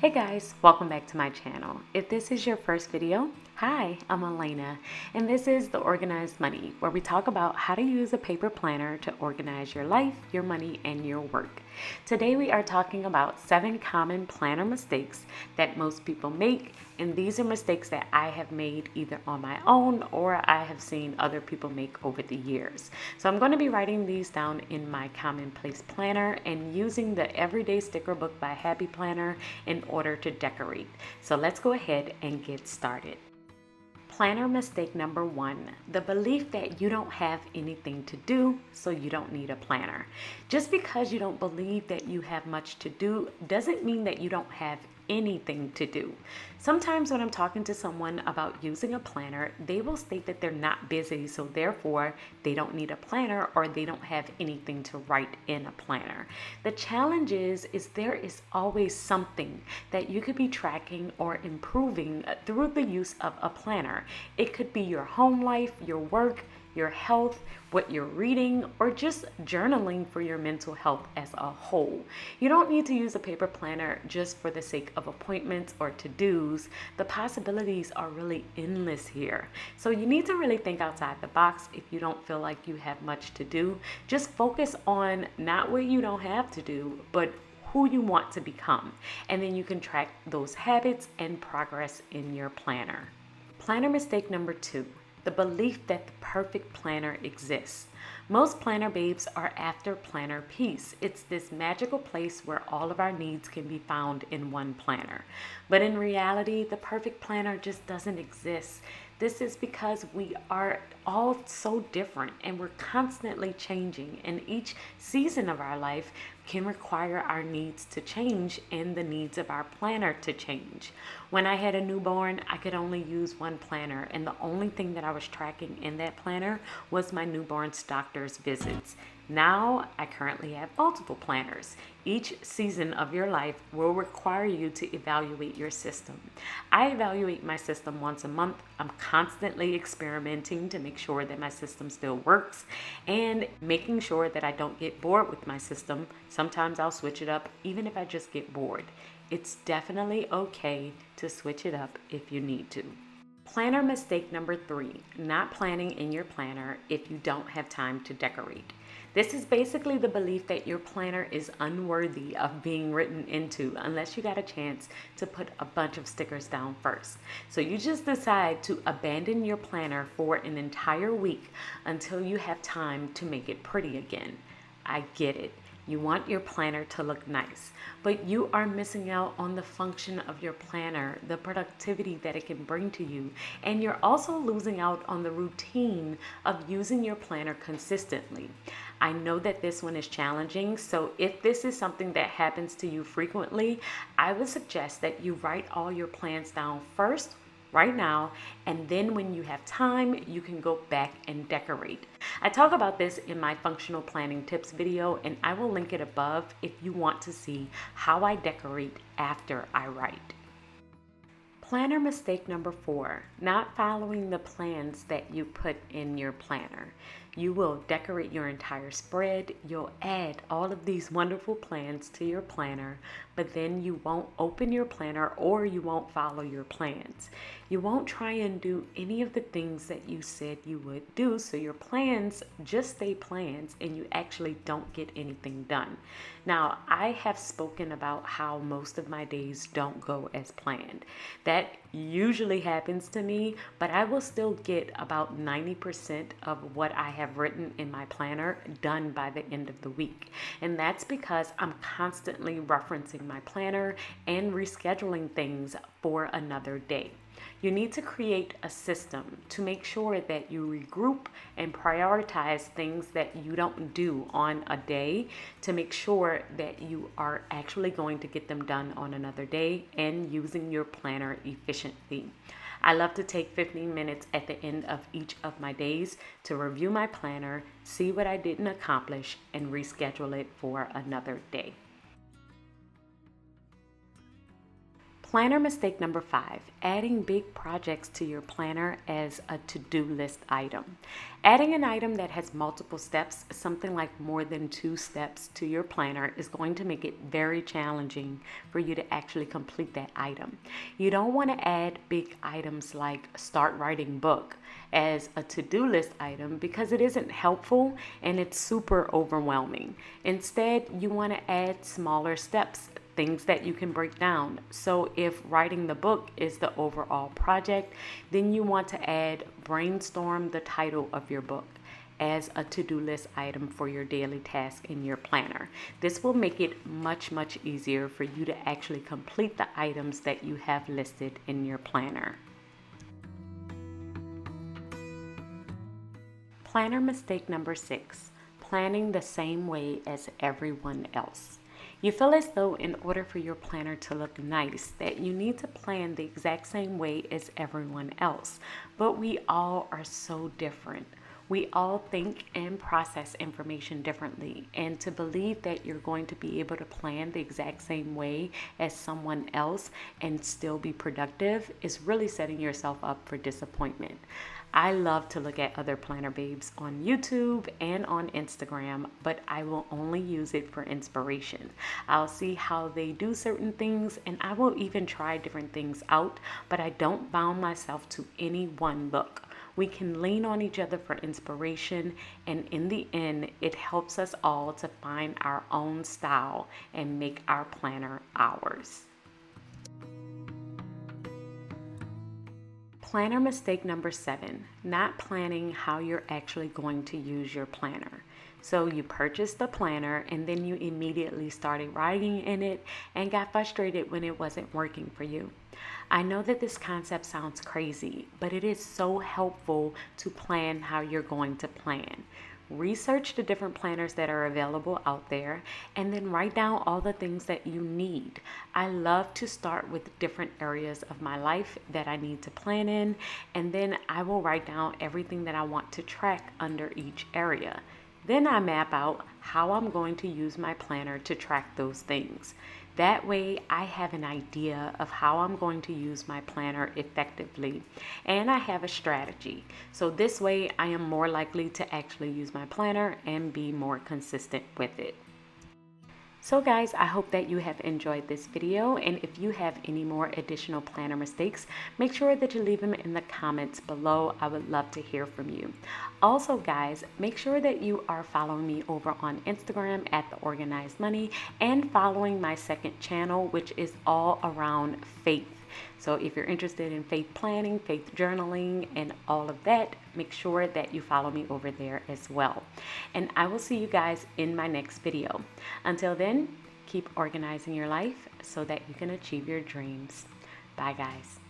Hey guys, welcome back to my channel. If this is your first video, hi, I'm Alaina, and this is The Organized Money, where we talk about how to use a paper planner to organize your life, your money, and your work. Today we are talking about 7 common planner mistakes that most people make, and these are mistakes that I have made either on my own or I have seen other people make over the years. So I'm going to be writing these down in my commonplace planner and using the everyday sticker book by Happy Planner in order to decorate. So let's go ahead and get started. Planner mistake number 1, the belief that you don't have anything to do, so you don't need a planner. Just because you don't believe that you have much to do doesn't mean that you don't have anything to do. Sometimes when I'm talking to someone about using a planner, they will state that they're not busy, so therefore they don't need a planner or they don't have anything to write in a planner. The challenge is there is always something that you could be tracking or improving through the use of a planner. It could be your home life, your work, your health, what you're reading, or just journaling for your mental health as a whole. You don't need to use a paper planner just for the sake of appointments or to-dos. The possibilities are really endless here. So you need to really think outside the box if you don't feel like you have much to do. Just focus on not what you don't have to do, but who you want to become. And then you can track those habits and progress in your planner. Planner mistake number 2. The belief that the perfect planner exists. Most planner babes are after planner peace. It's this magical place where all of our needs can be found in one planner. But in reality, the perfect planner just doesn't exist. This is because we are all so different and we're constantly changing, and each season of our life can require our needs to change and the needs of our planner to change. When I had a newborn, I could only use one planner, and the only thing that I was tracking in that planner was my newborn's doctor's visits. Now, I currently have multiple planners. Each season of your life will require you to evaluate your system. I evaluate my system once a month. I'm constantly experimenting to make sure that my system still works and making sure that I don't get bored with my system. Sometimes I'll switch it up even if I just get bored. It's definitely okay to switch it up if you need to. Planner mistake number 3, not planning in your planner if you don't have time to decorate. This is basically the belief that your planner is unworthy of being written into unless you got a chance to put a bunch of stickers down first. So you just decide to abandon your planner for an entire week until you have time to make it pretty again. I get it. You want your planner to look nice, but you are missing out on the function of your planner, the productivity that it can bring to you, and you're also losing out on the routine of using your planner consistently. I know that this one is challenging, so if this is something that happens to you frequently, I would suggest that you write all your plans down first, right now, and then when you have time, you can go back and decorate. I talk about this in my functional planning tips video, and I will link it above if you want to see how I decorate after I write. Planner mistake number 4, not following the plans that you put in your planner. You will decorate your entire spread, you'll add all of these wonderful plans to your planner, but then you won't open your planner or you won't follow your plans. You won't try and do any of the things that you said you would do, so your plans just stay plans and you actually don't get anything done. Now, I have spoken about how most of my days don't go as planned. That usually happens to me, but I will still get about 90% of what I have written in my planner done by the end of the week. And that's because I'm constantly referencing my planner and rescheduling things for another day. You need to create a system to make sure that you regroup and prioritize things that you don't do on a day to make sure that you are actually going to get them done on another day and using your planner efficiently. I love to take 15 minutes at the end of each of my days to review my planner, see what I didn't accomplish, and reschedule it for another day. Planner mistake number 5, adding big projects to your planner as a to-do list item. Adding an item that has multiple steps, something like more than 2 steps to your planner, is going to make it very challenging for you to actually complete that item. You don't want to add big items like start writing book as a to-do list item because it isn't helpful and it's super overwhelming. Instead, you want to add smaller steps, things that you can break down. So if writing the book is the overall project, then you want to add brainstorm the title of your book as a to-do list item for your daily task in your planner. This will make it much easier for you to actually complete the items that you have listed in your planner. Planner mistake number 6, planning the same way as everyone else. You feel as though in order for your planner to look nice that you need to plan the exact same way as everyone else, but we all are so different. We all think and process information differently, and to believe that you're going to be able to plan the exact same way as someone else and still be productive is really setting yourself up for disappointment. I love to look at other planner babes on YouTube and on Instagram, but I will only use it for inspiration. I'll see how they do certain things and I will even try different things out, but I don't bound myself to any one look. We can lean on each other for inspiration, and in the end, it helps us all to find our own style and make our planner ours. Planner mistake number 7, not planning how you're actually going to use your planner. So you purchased the planner and then you immediately started writing in it and got frustrated when it wasn't working for you. I know that this concept sounds crazy, but it is so helpful to plan how you're going to plan. Research the different planners that are available out there and then write down all the things that you need. I love to start with different areas of my life that I need to plan in, and then I will write down everything that I want to track under each area. Then I map out how I'm going to use my planner to track those things. That way I have an idea of how I'm going to use my planner effectively, and I have a strategy. So this way I am more likely to actually use my planner and be more consistent with it. So guys, I hope that you have enjoyed this video, and if you have any more additional planner mistakes, make sure that you leave them in the comments below. I would love to hear from you. Also guys, make sure that you are following me over on Instagram at The Organized Money and following my second channel, which is all around faith. So if you're interested in faith planning, faith journaling, and all of that, make sure that you follow me over there as well. And I will see you guys in my next video. Until then, keep organizing your life so that you can achieve your dreams. Bye guys.